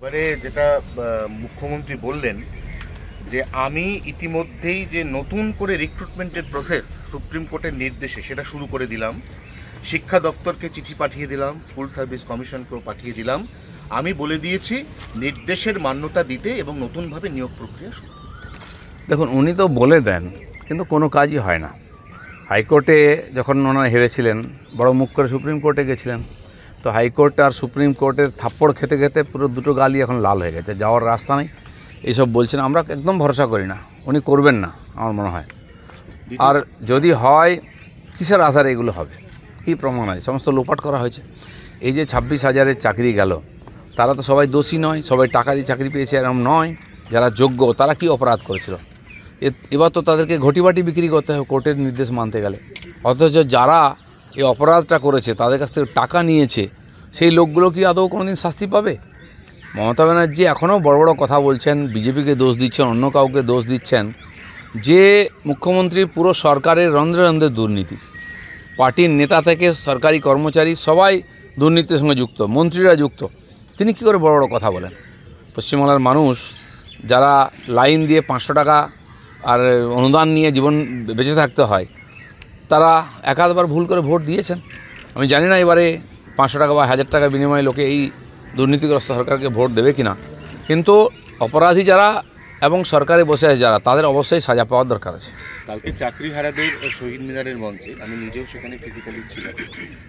এবারে যেটা মুখ্যমন্ত্রী বললেন যে আমি ইতিমধ্যেই যে নতুন করে রিক্রুটমেন্টের প্রসেস সুপ্রিম কোর্টের নির্দেশে সেটা শুরু করে দিলাম, শিক্ষা দপ্তরকে চিঠি পাঠিয়ে দিলাম, স্কুল সার্ভিস কমিশনকেও পাঠিয়ে দিলাম। আমি বলে দিয়েছি নির্দেশের মান্যতা দিতে এবং নতুনভাবে নিয়োগ প্রক্রিয়া শুরু। দেখুন, উনি তো বলে দেন কিন্তু কোনো কাজই হয় না। হাইকোর্টে যখন ওনারা হেরেছিলেন, বড় মুখ করে সুপ্রিম কোর্টে গেছিলেন, তো হাইকোর্ট আর সুপ্রিম কোর্টের থাপ্পড় খেতে খেতে পুরো দুটো গালই এখন লাল হয়ে গেছে, যাওয়ার রাস্তা নেই। এইসব বলছেন, আমরা একদম ভরসা করি না, উনি করবেন না আমার মনে হয়। আর যদি হয়, কিসের আধারে এগুলো হবে, কী প্রমাণ আছে? সমস্ত লোপাট করা হয়েছে। এই যে 26,000-এর চাকরি গেল, তারা তো সবাই দোষী নয়, সবাই টাকা দিয়ে চাকরি পেয়েছে এরকম নয়। যারা যোগ্য তারা কি অপরাধ করেছিল? এবার তো তাদেরকে ঘটিবাটি বিক্রি করতে হবে কোর্টের নির্দেশ মানতে গেলে। অথচ যারা এই অপরাধটা করেছে, তাদের কাছ থেকে টাকা নিয়েছে, সেই লোকগুলো কি আদৌ কোনো দিন শাস্তি পাবে? মমতা ব্যানার্জি এখনও বড় বড় কথা বলছেন, বিজেপিকে দোষ দিচ্ছেন, অন্য কাউকে দোষ দিচ্ছেন। যে মুখ্যমন্ত্রী পুরো সরকারের রন্ধ্রে রন্ধ্রে দুর্নীতি, পার্টির নেতা থেকে সরকারি কর্মচারী সবাই দুর্নীতির সঙ্গে যুক্ত, মন্ত্রীরা যুক্ত, তিনি কী করে বড় বড় কথা বলেন? পশ্চিমবাংলার মানুষ যারা লাইন দিয়ে 500 টাকা আর অনুদান নিয়ে জীবন বেঁচে থাকতে হয়, তারা একাধবার ভুল করে ভোট দিয়েছেন। আমি জানি না এবারে 500 টাকা বা 1000 টাকার বিনিময়ে লোকে এই দুর্নীতিগ্রস্ত সরকারকে ভোট দেবে কিনা, কিন্তু অপরাধী যারা এবং সরকারে বসে আছে যারা, তাদের অবশ্যই সাজা পাওয়ার দরকার আছে। কালকে চাকরিহারাদের শহীদ মিনারের মঞ্চে আমি নিজেও সেখানে ফিজিক্যালি ছিলাম।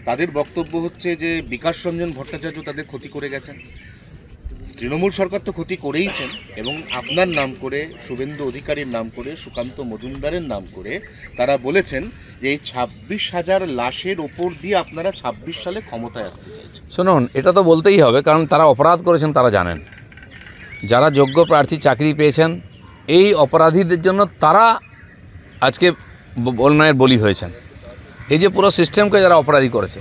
তাদের বক্তব্য হচ্ছে যে বিকাশ রঞ্জন ভট্টাচার্য তাদের ক্ষতি করে গেছেন, তৃণমূল সরকার তো ক্ষতি করেইছেন, এবং আপনার নাম করে, শুভেন্দু অধিকারীর নাম করে, সুকান্ত মজুমদারের নাম করে তারা বলেছেন যে এই 26,000 লাশের ওপর দিয়ে আপনারা 26 সালে ক্ষমতায় আসতে চাইছেন। শুনুন, এটা তো বলতেই হবে, কারণ তারা অপরাধ করেছেন, তারা জানেন। যারা যোগ্য প্রার্থী চাকরি পেয়েছেন, এই অপরাধীদের জন্য তারা আজকে অন্যায়ের বলি হয়েছেন। এই যে পুরো সিস্টেমকে যারা অপরাধী করেছে,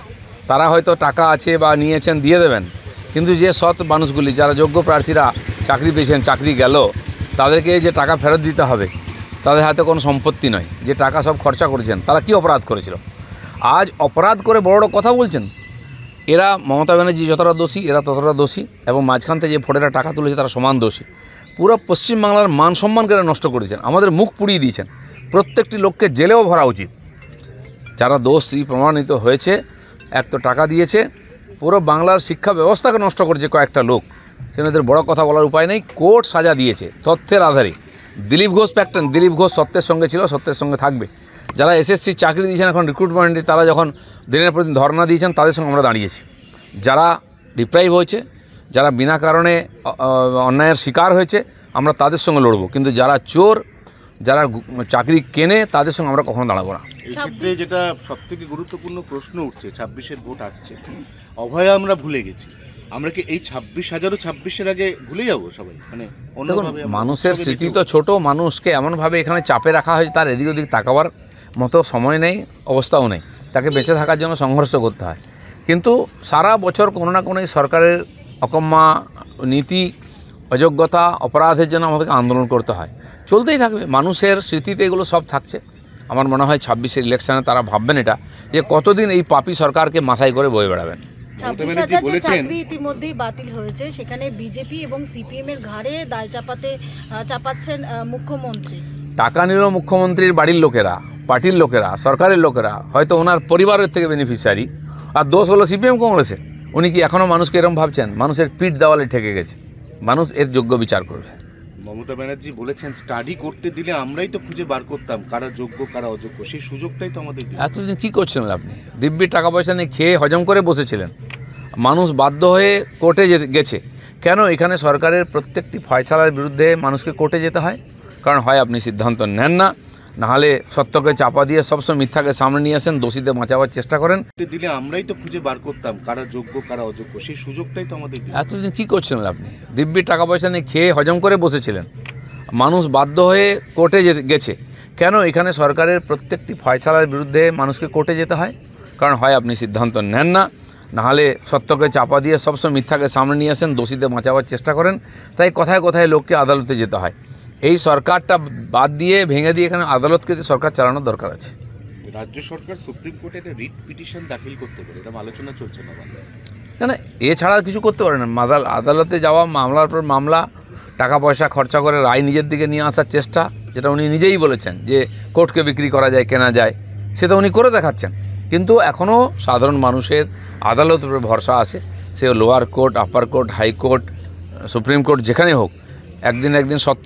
তারা হয়তো টাকা আছে বা নিয়েছেন, দিয়ে দেবেন, কিন্তু যে সৎ মানুষগুলি, যারা যোগ্য প্রার্থীরা চাকরি পেয়েছেন, চাকরি গেল, তাদেরকে যে টাকা ফেরত দিতে হবে, তাদের হাতে কোনো সম্পত্তি নয়, যে টাকা সব খরচা করেছেন, তারা কি অপরাধ করেছিল? আজ অপরাধ করে বড় বড় কথা বলছেন। এরা, মমতা ব্যানার্জি যতটা দোষী, এরা ততটা দোষী, এবং মাঝখান থেকে যে ফোটেরা টাকা তুলেছে তারা সমান দোষী। পুরো পশ্চিমবাংলার মান সম্মানকে নষ্ট করেছেন, আমাদের মুখ পুড়িয়ে দিয়েছেন। প্রত্যেকটি লোককে জেলেও ভরা উচিত। যারা দোষী প্রমাণিত হয়েছে, এক তো টাকা দিয়েছে, পুরো বাংলার শিক্ষা ব্যবস্থাকে নষ্ট করেছে কয়েকটা লোক, সেনাদের বড় কথা বলার উপায় নেই। কোর্ট সাজা দিয়েছে তথ্যের আধারে। দিলীপ ঘোষ প্যাক্টন, দিলীপ ঘোষ সত্যের সঙ্গে ছিল, সত্যের সঙ্গে থাকবে। যারা এসএসসি চাকরি দিয়েছেন এখন রিক্রুটমেন্টে, তারা যখন দিনের পর দিন ধর্ণা দিয়েছেন, তাদের সঙ্গে আমরা দাঁড়িয়েছি। যারা ডিপ্রাইভ হয়েছে, যারা বিনা কারণে অন্যায়ের শিকার হয়েছে, আমরা তাদের সঙ্গে লড়বো। কিন্তু যারা চোর, যারা চাকরি কেনে, তাদের সঙ্গে আমরা কখনো দাঁড়াবো না। এই ক্ষেত্রে যেটা সবথেকে গুরুত্বপূর্ণ প্রশ্ন উঠছে, 26-এর ভোট আসছে, অভয় আমরা ভুলে গেছি, আমরা কি এই 26,000ও 26-এর আগে ভুলে যাবো সবাই? মানে অন্যভাবে মানুষের স্মৃতি তো ছোট, মানুষকে এমনভাবে এখানে চাপে রাখা হয়েছে, তার এদিক ওদিক তাকাবার মতো সময় নেই, অবস্থাও নেই। তাকে বেঁচে থাকার জন্য সংঘর্ষ করতে হয়। কিন্তু সারা বছর কোনো না কোনো সরকারের অকম্মা নীতি, অযোগ্যতা, অপরাধের জন্য আমাদেরকে আন্দোলন করতে হয়, চলতেই থাকবে। মানুষের স্মৃতিতে এগুলো সব থাকছে। আমার মনে হয় 26-এর ইলেকশনে তারা ভাববেন এটা, যে কতদিন এই পাপী সরকারকে মাথায় করে বয়ে বেড়াবেন। 26,000 চাকরি ইতিমধ্যেই বাতিল হয়েছে, সেখানে বিজেপি এবং সিপিএম এর ঘাড়ে দায় চাপাচ্ছেন মুখ্যমন্ত্রী। টাকা নিল মুখ্যমন্ত্রীর বাড়ির লোকেরা, পার্টির লোকেরা, সরকারের লোকেরা, হয়তো ওনার পরিবারের থেকে বেনিফিশিয়ারি, আর দোষ হলো সিপিএম কংগ্রেসে। উনি কি এখনও মানুষকে এরকম ভাবছেন? মানুষের পিঠ দেওয়ালে ঠেকে গেছে, মানুষ এর যোগ্য বিচার করবে। মমতা ব্যানার্জি বলেছেন স্টাডি করতে দিলে আমরাই তো খুঁজে বার করতাম কারা যোগ্য কারা অযোগ্য, সেই সুযোগটাই তো আমাদের দিল। এতদিন কী করছিলেন আপনি? দিব্যি টাকা পয়সা নিয়ে খেয়ে হজম করে বসেছিলেন। মানুষ বাধ্য হয়ে কোর্টে গেছে। কেন? এখানে সরকারের প্রত্যেকটি ফয়সালার বিরুদ্ধে মানুষকে কোর্টে যেতে হয়, কারণ হয় আপনি সিদ্ধান্ত নেন না, নাহলে সত্যকে চাপা দিয়ে সবসময় মিথ্যাকে সামনে নিয়ে আসেন, দোষীদের বাঁচাবার চেষ্টা করেন। দিলে আমরাই তো খুঁজে বার করতাম কারা যোগ্য কারা অযোগ্য, সেই সুযোগটাই তো আমাদের দিল। এতদিন কী করছিলেন আপনি? দিব্যি টাকা পয়সা নিয়ে খেয়ে হজম করে বসেছিলেন। মানুষ বাধ্য হয়ে কোর্টে গেছে। কেন? এখানে সরকারের প্রত্যেকটি ফয়সালার বিরুদ্ধে মানুষকে কোর্টে যেতে হয়, কারণ হয় আপনি সিদ্ধান্ত নেন না, নাহলে সত্যকে চাপা দিয়ে সবসময় মিথ্যাকে সামনে নিয়ে আসেন, দোষীদের বাঁচাবার চেষ্টা করেন। তাই কথায় কথায় লোককে আদালতে যেতে হয়। এই সরকারটা বাদ দিয়ে, ভেঙে দিয়ে এখানে আদালতকে সরকার চালানোর দরকার আছে। রাজ্য সরকার সুপ্রিম কোর্টে একটা রিট পিটিশন দাখিল করতে পারে, এরকম আলোচনা চলছে না? না এছাড়া কিছু করতে পারে না। আদালতে যাওয়া, মামলার পর মামলা, টাকা পয়সা খরচা করে রায় নিজের দিকে নিয়ে আসার চেষ্টা, যেটা উনি নিজেই বলেছেন যে কোর্টকে বিক্রি করা যায়, কেনা যায়, সেটা উনি করে দেখাচ্ছেন। কিন্তু এখনও সাধারণ মানুষের আদালতের উপরে ভরসা আছে। সে লোয়ার কোর্ট, আপার কোর্ট, হাইকোর্ট, সুপ্রিম কোর্ট, যেখানে হোক, একদিন সত্য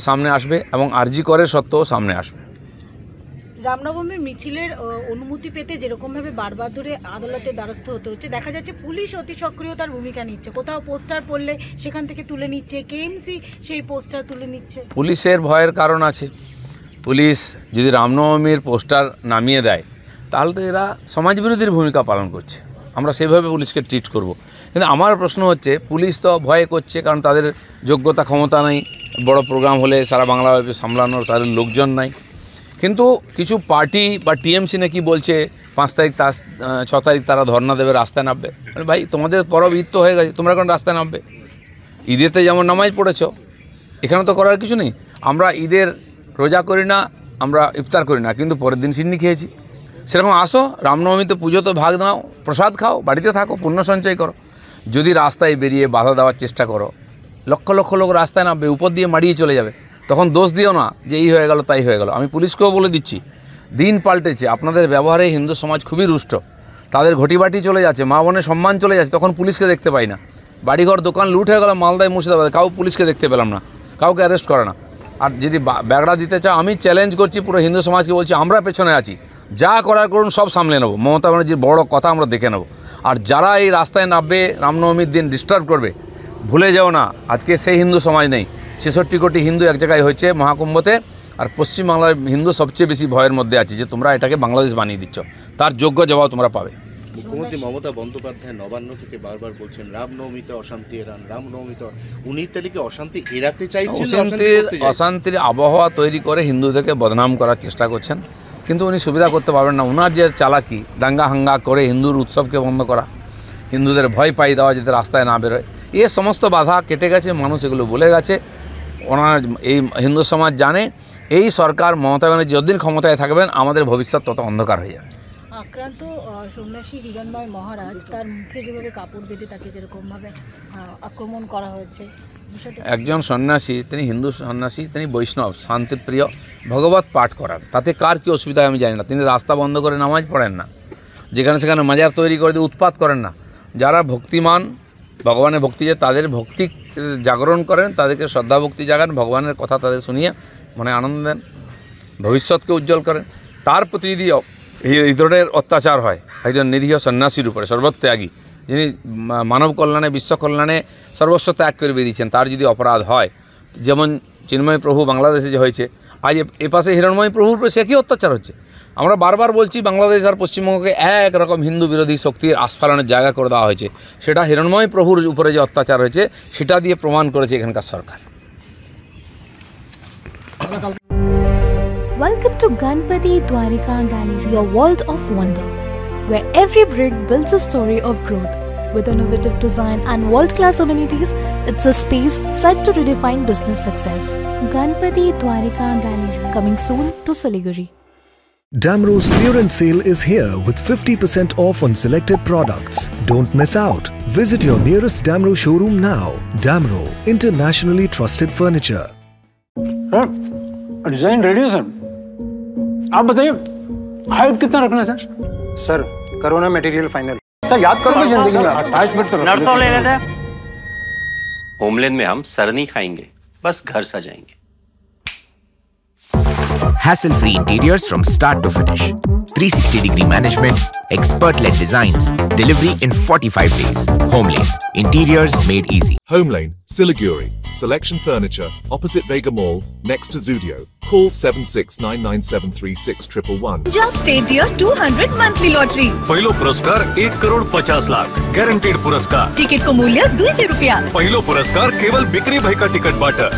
সামনে আসবে এবং আরজি করের সত্যও সামনে আসবে। রামনবমীর মিছিলের অনুমতি পেতে যেরকমভাবে বারবার ধরে আদালতের দ্বারস্থ হতে হচ্ছে, দেখা যাচ্ছে পুলিশ অতি সক্রিয়তার ভূমিকা নিচ্ছে। কোথাও পোস্টার পড়লে সেখান থেকে তুলে নিচ্ছে, কেএমসি সেই পোস্টার তুলে নিচ্ছে। পুলিশের ভয়ের কারণ আছে। পুলিশ যদি রামনবমীর পোস্টার নামিয়ে দেয় তাহলে তো এরা সমাজবিরোধীর ভূমিকা পালন করছে। আমরা সেভাবে পুলিশকে ট্রিট করব। কিন্তু আমার প্রশ্ন হচ্ছে, পুলিশ তো ভয় করছে কারণ তাদের যোগ্যতা ক্ষমতা নেই, বড় প্রোগ্রাম হলে সারা বাংলাভাবে সামলানোর তাদের লোকজন নাই। কিন্তু কিছু পার্টি বা টিএমসি নাকি বলছে 5 তারিখ 6 তারিখ তারা ধর্ণা দেবে, রাস্তায় নামবে। ভাই, তোমাদের পরব ঈদ তো হয়ে গেছে, তোমরা এখন রাস্তায় নামবে? ঈদেতে যেমন নামাজ পড়েছ, এখানে তো করার কিছু নেই। আমরা ঈদের রোজা করি না, আমরা ইফতার করি না, কিন্তু পরের দিন সিন্নি খেয়েছি। সেরকম আসো, রামনবমীতে পুজো তো ভাগ নাও, প্রসাদ খাও, বাড়িতে থাকো, পুণ্য সঞ্চয় করো। যদি রাস্তায় বেরিয়ে বাধা দেওয়ার চেষ্টা করো, লক্ষ লক্ষ লোক রাস্তায় নামবে, উপর দিয়ে মারিয়ে চলে যাবে। তখন দোষ দিও না যে এই হয়ে গেল তাই হয়ে গেল। আমি পুলিশকেও বলে দিচ্ছি, দিন পাল্টেছে, আপনাদের ব্যবহারে হিন্দু সমাজ খুবই রুষ্ট। তাদের ঘটিবাটি চলে যাচ্ছে, মা বোনের সম্মান চলে যাচ্ছে, তখন পুলিশকে দেখতে পাই না। বাড়িঘর দোকান লুট হয়ে গেল মালদায়, মুর্শিদাবাদে, কাউ পুলিশকে দেখতে পেলাম না, কাউকে অ্যারেস্ট করে না। আর যদি ব্যাগড়া দিতে চাও, আমি চ্যালেঞ্জ করছি পুরো হিন্দু সমাজকে, বলছি আমরা পেছনে আছি, যা করার করুন সব সামলে নেবো। মমতা ব্যানার্জির বড় কথা আমরা দেখে নেব। আর যারা এই রাস্তায় নামবে, রামনবমীর দিন ডিস্টার্ব করবে, ভুলে যাও না আজকে সেই হিন্দু সমাজ নেই। 66 কোটি হিন্দু এক জায়গায় হয়েছে মহাকুম্ভতে, আর পশ্চিমবাংলার হিন্দু সবচেয়ে বেশি ভয়ের মধ্যে আছে যে তোমরা এটাকে বাংলাদেশ বানিয়ে দিচ্ছ। তার যোগ্য জবাব তোমরা পাবে। মুখ্যমন্ত্রী মমতা বন্দ্যোপাধ্যায় নবান্ন থেকে বারবার বলছেন রামনবমীতে অশান্তি এড়ান, রামনবমীতে 19 তারিখে অশান্তি এড়াতে চাইছেন, অশান্তির আবহাওয়া তৈরি করে হিন্দুদেরকে বদনাম করার চেষ্টা করছেন। কিন্তু উনি সুবিধা করতে পারবেন না। ওনার যে চালাকি, দাঙ্গা হাঙ্গা করে হিন্দুর উৎসবকে বন্ধ করা, হিন্দুদের ভয় পাই দেওয়া যাতে রাস্তায় না বেরোয়, এই সমস্ত বাধা কেটে গেছে, মানুষ এগুলো ভুলে গেছে। ওনার এই হিন্দু সমাজ জানে এই সরকার মমতা ব্যানার্জি যতদিন ক্ষমতায় থাকবেন আমাদের ভবিষ্যৎ তত অন্ধকার হয়ে যাবে। আক্রান্ত সন্ন্যাসী হিরণময় মহারাজ, তার মুখে যেভাবে কাপড় বেঁধে তাকে যেরকমভাবে আক্রমণ করা হয়েছে, একজন সন্ন্যাসী, তিনি হিন্দু সন্ন্যাসী, তিনি বৈষ্ণব, শান্তিপ্রিয়, ভগবত পাঠ করান, তাতে কার কী অসুবিধা আমি জানি না। তিনি রাস্তা বন্ধ করে নামাজ পড়েন না, যেখানে সেখানে মাজার তৈরি করে দিয়ে উৎপাত করেন না। যারা ভক্তিমান, ভগবানের ভক্তি যে তাদের ভক্তি জাগরণ করেন, তাদেরকে শ্রদ্ধা ভক্তি জাগান, ভগবানের কথা তাদের শুনিয়ে মনে আনন্দ দেন, ভবিষ্যৎকে উজ্জ্বল করেন। তার প্রতি যদি এই ধরনের অত্যাচার হয় একজন নিরীহ সন্ন্যাসীর উপরে, সর্বত্যাগী, যিনি মানব কল্যাণে, বিশ্ব কল্যাণে সর্বস্ব ত্যাগ করে বেরিয়েছেন, তার যদি অপরাধ হয়, যেমন চিন্ময় প্রভু বাংলাদেশে যে হয়েছে, আজ এপাশে হিরণময় প্রভুর উপরে সে কী অত্যাচার হচ্ছে। আমরা বারবার বলছি বাংলাদেশ আর পশ্চিমবঙ্গকে একরকম হিন্দু বিরোধী শক্তির আস্ফালনের জায়গা করে দেওয়া হয়েছে। সেটা হিরণময় প্রভুর উপরে যে অত্যাচার হয়েছে সেটা দিয়ে প্রমাণ করেছে এখানকার সরকার। Welcome to Ganpati Dwarika Gallery, your world of wonder, where every brick builds a story of growth. With innovative design and world-class amenities, it's a space set to redefine business success. Ganpati Dwarika Gallery, coming soon to Siliguri. Damro's clearance sale is here with 50% off on selected products. Don't miss out. Visit your nearest Damro showroom now. Damro, internationally trusted furniture. Sir, design ready है sir. आप बताइए height कितना रखना है sir? करो ना material final. Sir याद करोगे जिंदगी में 28 मिनट तो नर्सों ले लेते हैं। होमलैंड में हम सर नहीं खाएंगे, बस घर सजाएंगे। Hassle-free interiors from start to finish. 360-degree management, expert-led designs, delivery in 45 days. Homelane, interiors made easy. Homelane, Siliguri. Selection Furniture, opposite Vega Mall, next to Zudio. Call 7699736111. Punjab State Year 200 monthly lottery. पहिलो पुरस्कार 1,50,00,000 guaranteed पुरस्कार. Ticket को मूल्य ₹200. पहिलो पुरस्कार केवल बिक्री भाई का टिकट बाटर.